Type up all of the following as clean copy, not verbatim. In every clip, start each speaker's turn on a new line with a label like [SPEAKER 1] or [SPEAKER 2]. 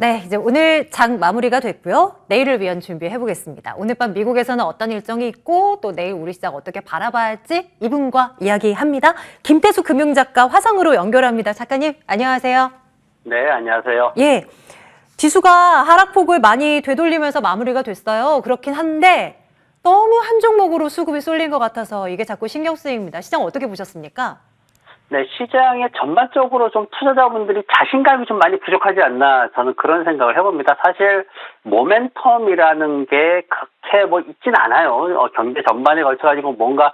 [SPEAKER 1] 네, 이제 오늘 장 마무리가 됐고요. 내일을 위한 준비해 보겠습니다. 오늘 밤 미국에서는 어떤 일정이 있고 또 내일 우리 시장 어떻게 바라봐야 할지 이분과 이야기합니다. 김태수 금융작가 화상으로 연결합니다. 작가님, 안녕하세요.
[SPEAKER 2] 네, 안녕하세요.
[SPEAKER 1] 예, 지수가 하락폭을 많이 되돌리면서 마무리가 됐어요. 그렇긴 한데 너무 한 종목으로 수급이 쏠린 것 같아서 이게 자꾸 신경 쓰입니다. 시장 어떻게 보셨습니까?
[SPEAKER 2] 네, 시장에 전반적으로 좀 투자자분들이 자신감이 좀 많이 부족하지 않나 저는 그런 생각을 해봅니다. 사실 모멘텀이라는 게 그렇게 뭐 있진 않아요. 경제 전반에 걸쳐가지고 뭔가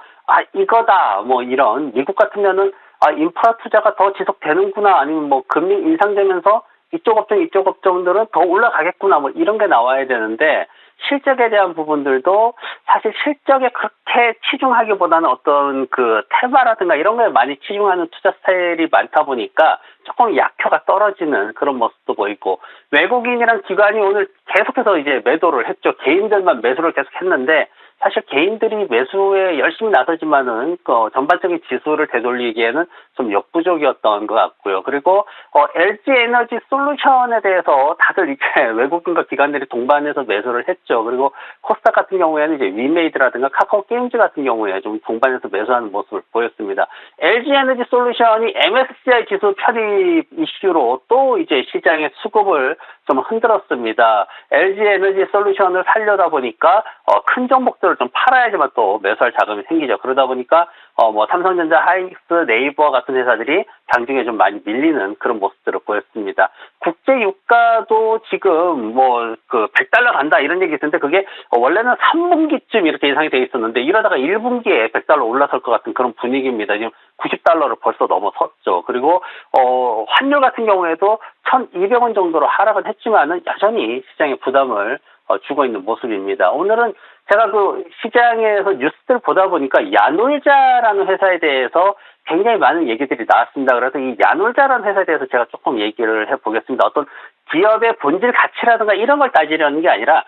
[SPEAKER 2] 이거다 뭐 이런 미국 같으면은 인프라 투자가 더 지속되는구나 아니면 뭐 금리 인상되면서 이쪽 업종들은 더 올라가겠구나 뭐 이런 게 나와야 되는데 실적에 대한 부분들도 사실 실적에 그렇게 치중하기보다는 어떤 그 테마라든가 이런 거에 많이 치중하는 투자 스타일이 많다 보니까 조금 약효가 떨어지는 그런 모습도 보이고 외국인이랑 기관이 오늘 계속해서 이제 매도를 했죠. 개인들만 매수를 계속 했는데 사실 개인들이 매수에 열심히 나서지만은 전반적인 지수를 되돌리기에는 좀 역부족이었던 것 같고요. 그리고 LG 에너지 솔루션에 대해서 다들 이제 외국인과 기관들이 동반해서 매수를 했죠. 그리고 코스닥 같은 경우에는 이제 위메이드라든가 카카오 게임즈 같은 경우에 좀 동반해서 매수하는 모습을 보였습니다. LG 에너지 솔루션이 MSCI 지수 편입 이슈로 또 이제 시장의 수급을 좀 흔들었습니다. LG 에너지 솔루션을 살려다 보니까 큰 종목들을 좀 팔아야지만 또 매수할 자금이 생기죠. 그러다 보니까 뭐 삼성전자, 하이닉스, 네이버 같은 회사들이 장중에 좀 많이 밀리는 그런 모습들을 보였습니다. 국제 유가도 지금 뭐 그 100달러 간다 이런 얘기 있었는데 그게 원래는 3분기쯤 이렇게 예상이 돼 있었는데 이러다가 1분기에 100달러 올라설 것 같은 그런 분위기입니다. 지금 90달러를 벌써 넘어섰죠. 그리고 환율 같은 경우에도 1,200원 정도로 하락은 했지만은 여전히 시장에 부담을 주고 있는 모습입니다. 오늘은 제가 그 시장에서 뉴스들 보다 보니까 야놀자라는 회사에 대해서 굉장히 많은 얘기들이 나왔습니다. 그래서 이 야놀자라는 회사에 대해서 제가 조금 얘기를 해보겠습니다. 어떤 기업의 본질 가치라든가 이런 걸 따지려는 게 아니라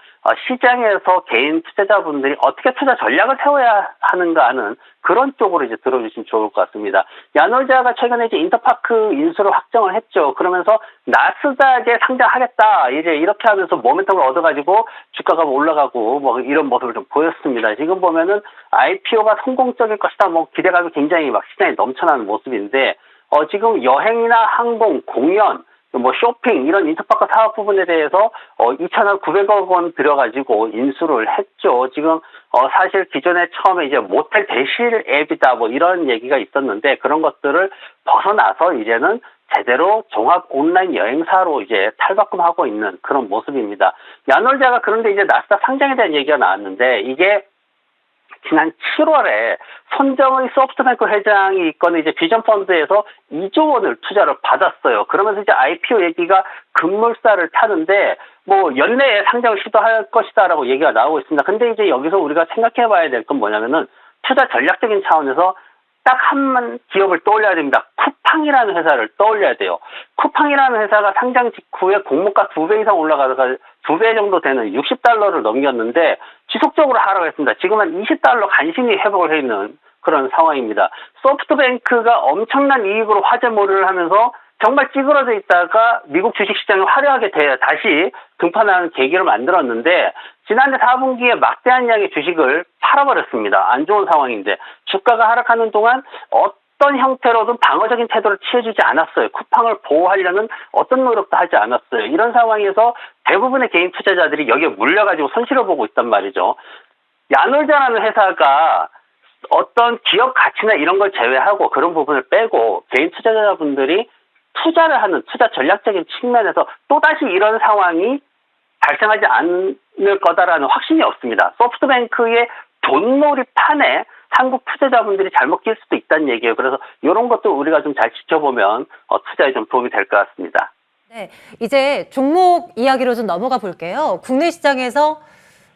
[SPEAKER 2] 시장에서 개인 투자자분들이 어떻게 투자 전략을 세워야 하는가 하는 그런 쪽으로 이제 들어주시면 좋을 것 같습니다. 야놀자가 최근에 이제 인터파크 인수를 확정을 했죠. 그러면서 나스닥에 상장하겠다. 이제 이렇게 하면서 모멘텀을 얻어가지고 주가가 올라가고 뭐 이런 모습을 좀 보였습니다. 지금 보면은 IPO가 성공적일 것이다. 뭐 기대감이 굉장히 막 시장에 넘쳐나는 모습인데 지금 여행이나 항공, 공연 뭐 쇼핑 이런 인터파크 사업 부분에 대해서 2,900억 원 들여가지고 인수를 했죠. 지금 사실 기존에 처음에 이제 모텔 대실 앱이다 뭐 이런 얘기가 있었는데 그런 것들을 벗어나서 이제는 제대로 종합 온라인 여행사로 이제 탈바꿈하고 있는 그런 모습입니다. 야놀자가 그런데 이제 나스닥 상장에 대한 얘기가 나왔는데 이게 지난 7월에 손정의 소프트뱅크 회장이 이끄는 이제 비전펀드에서 2조 원을 투자를 받았어요. 그러면서 이제 IPO 얘기가 급물살을 타는데 뭐 연내에 상장을 시도할 것이다라고 얘기가 나오고 있습니다. 근데 이제 여기서 우리가 생각해 봐야 될 건 뭐냐면은 투자 전략적인 차원에서 딱 한 기업을 떠올려야 됩니다. 쿠팡이라는 회사를 떠올려야 돼요. 쿠팡이라는 회사가 상장 직후에 공모가 2배 이상 올라가다가 2배 정도 되는 60달러를 넘겼는데 지속적으로 하락했습니다. 지금은 20달러 간신히 회복을 해 있는 그런 상황입니다. 소프트뱅크가 엄청난 이익으로 화제몰이를 하면서 정말 찌그러져 있다가 미국 주식시장이 화려하게 다시 등판하는 계기를 만들었는데 지난해 4분기에 막대한 양의 주식을 팔아버렸습니다. 안 좋은 상황인데 주가가 하락하는 동안 어떤 형태로든 방어적인 태도를 취해주지 않았어요. 쿠팡을 보호하려는 어떤 노력도 하지 않았어요. 이런 상황에서 대부분의 개인 투자자들이 여기에 물려가지고 손실을 보고 있단 말이죠. 야놀자라는 회사가 어떤 기업 가치나 이런 걸 제외하고 그런 부분을 빼고 개인 투자자분들이 투자를 하는 투자 전략적인 측면에서 또다시 이런 상황이 발생하지 않을 거다라는 확신이 없습니다. 소프트뱅크의 돈놀이판에 한국 투자자분들이 잘못 낄 수도 있다는 얘기예요. 그래서 이런 것도 우리가 좀 잘 지켜보면 투자에 좀 도움이 될 것 같습니다.
[SPEAKER 1] 네, 이제 종목 이야기로 좀 넘어가 볼게요. 국내 시장에서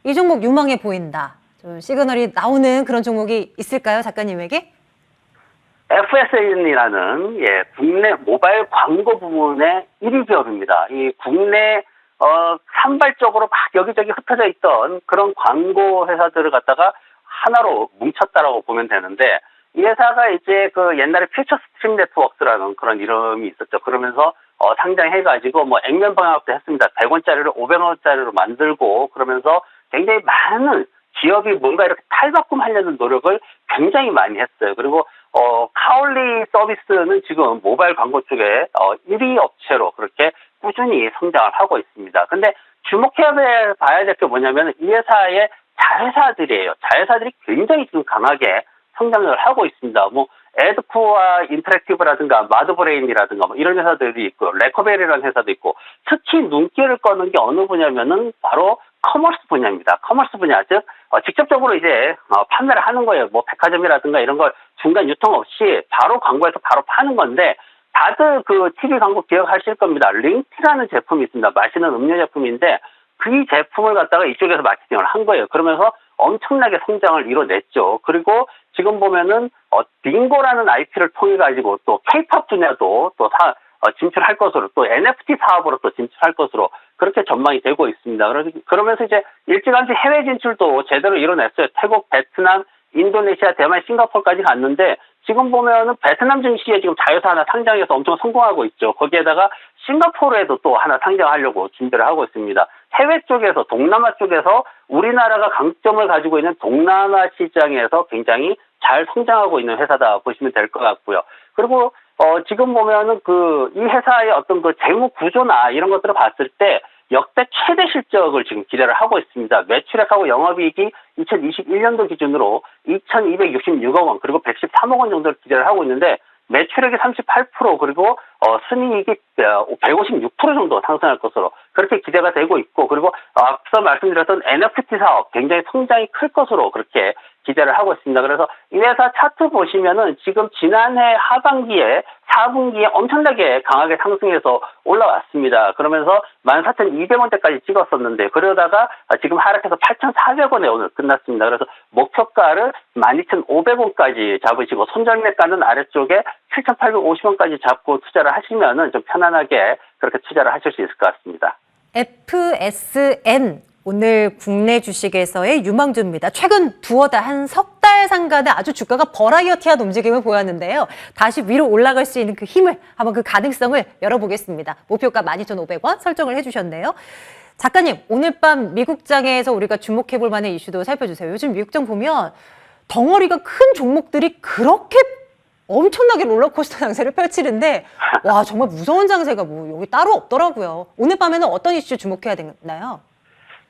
[SPEAKER 1] 이 종목 유망해 보인다. 좀 시그널이 나오는 그런 종목이 있을까요, 작가님에게?
[SPEAKER 2] FSN이라는 국내 모바일 광고 부문의 1위 기업입니다. 이 국내 산발적으로 막 여기저기 흩어져 있던 그런 광고 회사들을 갖다가 하나로 뭉쳤다라고 보면 되는데 이 회사가 이제 그 옛날에 퓨처 스트림 네트워크라는 그런 이름이 있었죠. 그러면서 상장해가지고 뭐 액면 방학도 했습니다. 100원짜리를 500원짜리로 만들고 그러면서 굉장히 많은 기업이 뭔가 이렇게 탈바꿈하려는 노력을 굉장히 많이 했어요. 그리고 카올리 서비스는 지금 모바일 광고 쪽에 1위 업체로 그렇게 꾸준히 성장을 하고 있습니다. 근데 주목해 봐야 될 게 뭐냐면 이 회사의 자회사들이에요. 자회사들이 굉장히 지금 강하게 성장을 하고 있습니다. 뭐 에드프와 인터랙티브라든가 마드브레인이라든가 뭐 이런 회사들이 있고 레커벨이라는 회사도 있고 특히 눈길을 꺼는 게 어느 분야면은 바로 커머스 분야입니다. 커머스 분야 즉 직접적으로 이제 판매를 하는 거예요. 뭐 백화점이라든가 이런 걸 중간 유통 없이 바로 광고해서 바로 파는 건데 다들 그 TV 광고 기억하실 겁니다. 링티라는 제품이 있습니다. 마시는 음료 제품인데 그 제품을 갖다가 이쪽에서 마케팅을 한 거예요. 그러면서 엄청나게 성장을 이뤄냈죠. 그리고 지금 보면은 빙고라는 IP를 통해 가지고 또 K-팝 분야도 또 진출할 것으로 또 NFT 사업으로 또 진출할 것으로 그렇게 전망이 되고 있습니다. 그러면서 이제 일찌감치 해외 진출도 제대로 이뤄냈어요. 태국, 베트남, 인도네시아, 대만, 싱가포르까지 갔는데 지금 보면은 베트남 증시에 지금 자회사 하나 상장해서 엄청 성공하고 있죠. 거기에다가 싱가포르에도 또 하나 상장하려고 준비를 하고 있습니다. 해외 쪽에서 동남아 쪽에서 우리나라가 강점을 가지고 있는 동남아 시장에서 굉장히 잘 성장하고 있는 회사다 보시면 될 것 같고요. 그리고 지금 보면은 이 회사의 어떤 그 재무 구조나 이런 것들을 봤을 때 역대 최대 실적을 지금 기대를 하고 있습니다. 매출액하고 영업이익이 2021년도 기준으로 2,266억 원 그리고 113억 원 정도를 기대를 하고 있는데 매출액이 38% 그리고 순이익이 156% 정도 상승할 것으로 그렇게 기대가 되고 있고 그리고 앞서 말씀드렸던 NFT 사업 굉장히 성장이 클 것으로 그렇게 기대를 하고 있습니다. 그래서 이 회사 차트 보시면은 지금 지난해 하반기에 4분기에 엄청나게 강하게 상승해서 올라왔습니다. 그러면서 14,200원대까지 찍었었는데 그러다가 지금 하락해서 8,400원에 오늘 끝났습니다. 그래서 목표가를 12,500원까지 잡으시고 손절매가는 아래쪽에 7,850원까지 잡고 투자를 하시면은 좀 편안하게 그렇게 투자를 하실 수 있을 것 같습니다.
[SPEAKER 1] FSN 오늘 국내 주식에서의 유망주입니다. 최근 두어 달, 한 석 달 상간에 아주 주가가 버라이어티한 움직임을 보였는데요. 다시 위로 올라갈 수 있는 그 힘을, 한번 그 가능성을 열어보겠습니다. 목표가 12,500원 설정을 해주셨네요. 작가님, 오늘 밤 미국장에서 우리가 주목해볼 만한 이슈도 살펴주세요. 요즘 미국장 보면 덩어리가 큰 종목들이 그렇게 엄청나게 롤러코스터 장세를 펼치는데 와 정말 무서운 장세가 뭐 여기 따로 없더라고요. 오늘 밤에는 어떤 이슈 주목해야 되나요?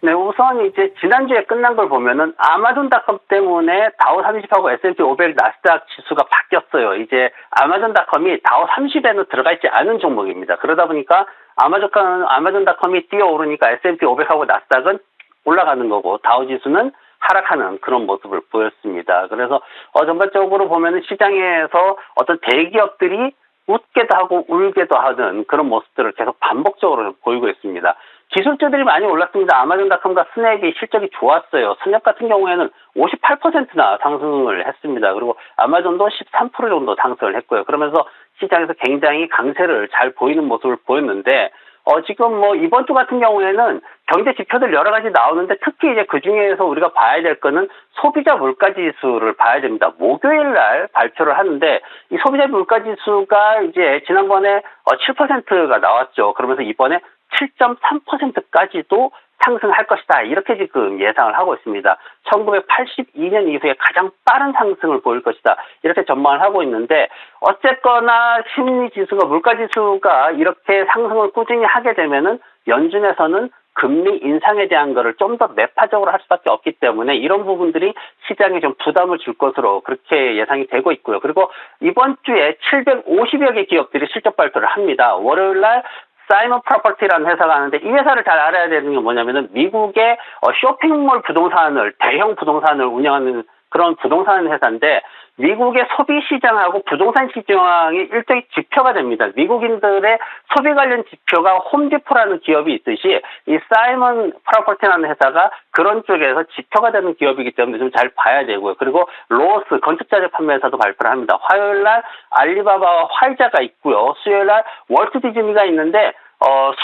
[SPEAKER 2] 네, 우선 이제 지난주에 끝난 걸 보면은 아마존닷컴 때문에 다우 30하고 S&P 500 나스닥 지수가 바뀌었어요. 이제 아마존닷컴이 다우 30에는 들어가 있지 않은 종목입니다. 그러다 보니까 아마존닷컴이 뛰어오르니까 S&P 500하고 나스닥은 올라가는 거고 다우 지수는 하락하는 그런 모습을 보였습니다. 그래서 전반적으로 보면은 시장에서 어떤 대기업들이 웃게도 하고 울게도 하는 그런 모습들을 계속 반복적으로 보이고 있습니다. 기술주들이 많이 올랐습니다. 아마존닷컴과 스냅이 실적이 좋았어요. 스냅 같은 경우에는 58%나 상승을 했습니다. 그리고 아마존도 13% 정도 상승을 했고요. 그러면서 시장에서 굉장히 강세를 잘 보이는 모습을 보였는데 지금 뭐 이번 주 같은 경우에는 경제 지표들 여러 가지 나오는데 특히 이제 그 중에서 우리가 봐야 될 거는 소비자 물가 지수를 봐야 됩니다. 목요일 날 발표를 하는데 이 소비자 물가 지수가 이제 지난번에 7%가 나왔죠. 그러면서 이번에 7.3%까지도 상승할 것이다. 이렇게 지금 예상을 하고 있습니다. 1982년 이후에 가장 빠른 상승을 보일 것이다. 이렇게 전망을 하고 있는데 어쨌거나 심리지수가 물가지수가 이렇게 상승을 꾸준히 하게 되면은 연준에서는 금리 인상에 대한 거를 좀 더 매파적으로 할 수밖에 없기 때문에 이런 부분들이 시장에 좀 부담을 줄 것으로 그렇게 예상이 되고 있고요. 그리고 이번 주에 750여 개 기업들이 실적 발표를 합니다. 월요일 날 사이먼 프로퍼티라는 회사가 하는데 이 회사를 잘 알아야 되는 게 뭐냐면은 미국의 쇼핑몰 부동산을 대형 부동산을 운영하는 그런 부동산 회사인데 미국의 소비 시장하고 부동산 시장이 일종의 지표가 됩니다. 미국인들의 소비 관련 지표가 홈디포라는 기업이 있듯이 이 사이먼 프로퍼티라는 회사가 그런 쪽에서 지표가 되는 기업이기 때문에 좀 잘 봐야 되고요. 그리고 로스 건축자재 판매 회사도 발표를 합니다. 화요일 날 알리바바와 화이자가 있고요. 수요일 날 월트 디즈니가 있는데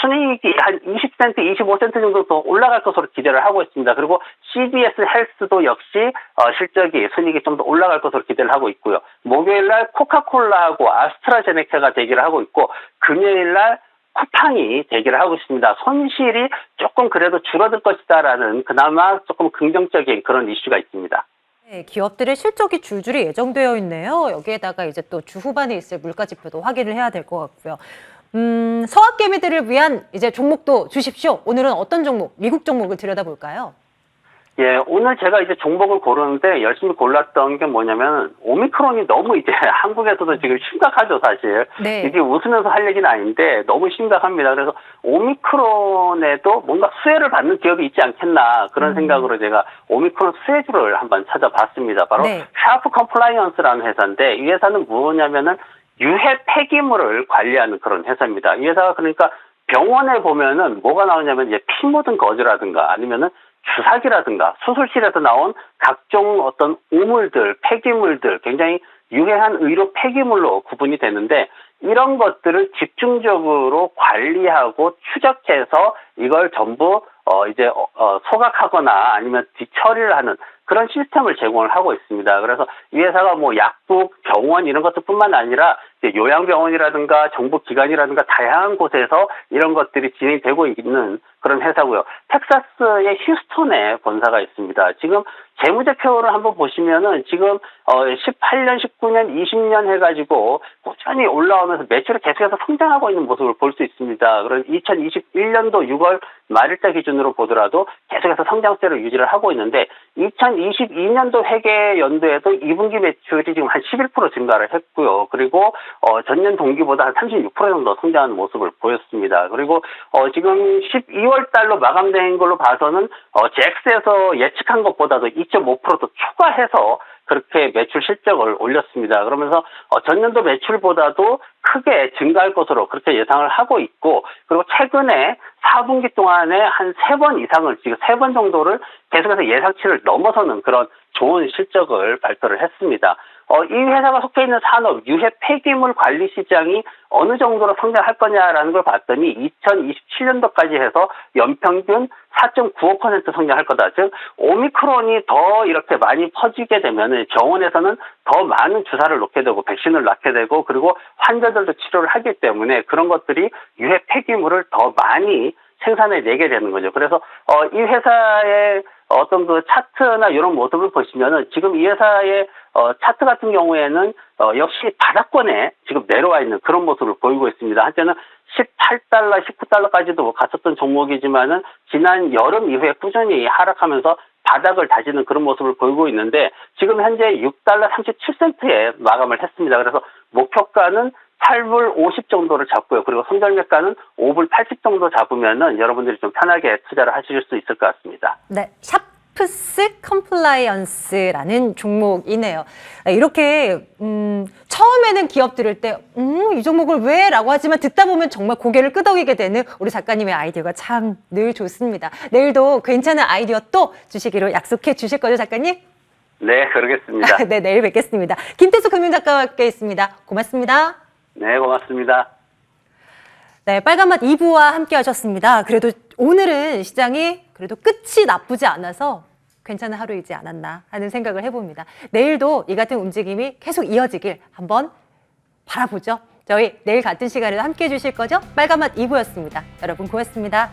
[SPEAKER 2] 순이익이 한 20센트, 25센트 정도 더 올라갈 것으로 기대를 하고 있습니다. 그리고 CVS 헬스도 역시 실적이 순이익이 좀 더 올라갈 것으로 기대를 하고 있고요. 목요일 날 코카콜라하고 아스트라제네카가 대기를 하고 있고 금요일 날 쿠팡이 대기를 하고 있습니다. 손실이 조금 그래도 줄어들 것이다라는 그나마 조금 긍정적인 그런 이슈가 있습니다.
[SPEAKER 1] 네, 기업들의 실적이 줄줄이 예정되어 있네요. 여기에다가 이제 또 주 후반에 있을 물가 지표도 확인을 해야 될 것 같고요. 서학개미들을 위한 이제 종목도 주십시오. 오늘은 어떤 종목, 미국 종목을 들여다볼까요?
[SPEAKER 2] 예, 오늘 제가 이제 종목을 고르는데 열심히 골랐던 게 뭐냐면 오미크론이 너무 이제 한국에서도 지금 심각하죠, 사실.
[SPEAKER 1] 네.
[SPEAKER 2] 이게 웃으면서 할 얘기는 아닌데 너무 심각합니다. 그래서 오미크론에도 뭔가 수혜를 받는 기업이 있지 않겠나 그런 생각으로 제가 오미크론 수혜주를 한번 찾아봤습니다. 바로
[SPEAKER 1] 네.
[SPEAKER 2] 샤프 컴플라이언스라는 회사인데 이 회사는 뭐냐면은 유해 폐기물을 관리하는 그런 회사입니다. 이 회사가 그러니까 병원에 보면은 뭐가 나오냐면 이제 피 묻은 거즈라든가 아니면은 주사기라든가 수술실에서 나온 각종 어떤 오물들, 폐기물들, 굉장히 유해한 의료 폐기물로 구분이 되는데 이런 것들을 집중적으로 관리하고 추적해서 이걸 전부 이제 소각하거나 아니면 뒤처리를 하는 그런 시스템을 제공을 하고 있습니다. 그래서 이 회사가 뭐 약국, 병원 이런 것들뿐만 아니라 이제 요양병원이라든가 정부기관이라든가 다양한 곳에서 이런 것들이 진행되고 있는 그런 회사고요. 텍사스의 휴스턴에 본사가 있습니다. 지금 재무제표를 한번 보시면은 지금 18년, 19년, 20년 해가지고 꾸준히 올라오면서 매출이 계속해서 성장하고 있는 모습을 볼 수 있습니다. 그런 2021년도 6월 말일자 기준으로 보더라도 계속해서 성장세를 유지를 하고 있는데 2022년도 회계 연도에도 2분기 매출이 지금 한 11% 증가를 했고요. 그리고 전년 동기보다 한 36% 정도 성장하는 모습을 보였습니다. 그리고 지금 12월 달로 마감된 걸로 봐서는 잭스에서 예측한 것보다도 2.5%더 추가해서 그렇게 매출 실적을 올렸습니다. 그러면서 전년도 매출보다도 크게 증가할 것으로 그렇게 예상을 하고 있고 그리고 최근에 4분기 동안에 한 3번 이상을 지금 3번 정도를 계속해서 예상치를 넘어서는 그런 좋은 실적을 발표를 했습니다. 이 회사가 속해 있는 산업, 유해 폐기물 관리 시장이 어느 정도로 성장할 거냐라는 걸 봤더니 2027년도까지 해서 연평균 4.95% 성장할 거다. 즉 오미크론이 더 이렇게 많이 퍼지게 되면 병원에서는 더 많은 주사를 놓게 되고 백신을 낳게 되고 그리고 환자들도 치료를 하기 때문에 그런 것들이 유해 폐기물을 더 많이 생산해 내게 되는 거죠. 그래서 이 회사의 어떤 그 차트나 이런 모습을 보시면은 지금 이 회사의 차트 같은 경우에는 역시 바닥권에 지금 내려와 있는 그런 모습을 보이고 있습니다. 한때는 18달러, 19달러까지도 갔었던 종목이지만은 지난 여름 이후에 꾸준히 하락하면서 바닥을 다지는 그런 모습을 보이고 있는데 지금 현재 6달러 37센트에 마감을 했습니다. 그래서 목표가는 8불 50 정도를 잡고요. 그리고 손절매가는 5불 80 정도 잡으면은 여러분들이 좀 편하게 투자를 하실 수 있을 것 같습니다.
[SPEAKER 1] 네, 샤프스 컴플라이언스라는 종목이네요. 이렇게 처음에는 기업 들을 때 이 종목을 왜? 라고 하지만 듣다 보면 정말 고개를 끄덕이게 되는 우리 작가님의 아이디어가 참 늘 좋습니다. 내일도 괜찮은 아이디어 또 주시기로 약속해 주실 거죠, 작가님?
[SPEAKER 2] 네, 그러겠습니다.
[SPEAKER 1] 네, 내일 뵙겠습니다. 김태수 금융작가와 함께 있습니다. 고맙습니다.
[SPEAKER 2] 네, 고맙습니다.
[SPEAKER 1] 네, 빨간맛 2부와 함께 하셨습니다. 그래도 오늘은 시장이 그래도 끝이 나쁘지 않아서 괜찮은 하루이지 않았나 하는 생각을 해봅니다. 내일도 이 같은 움직임이 계속 이어지길 한번 바라보죠. 저희 내일 같은 시간에도 함께 해주실 거죠? 빨간맛 2부였습니다. 여러분 고맙습니다.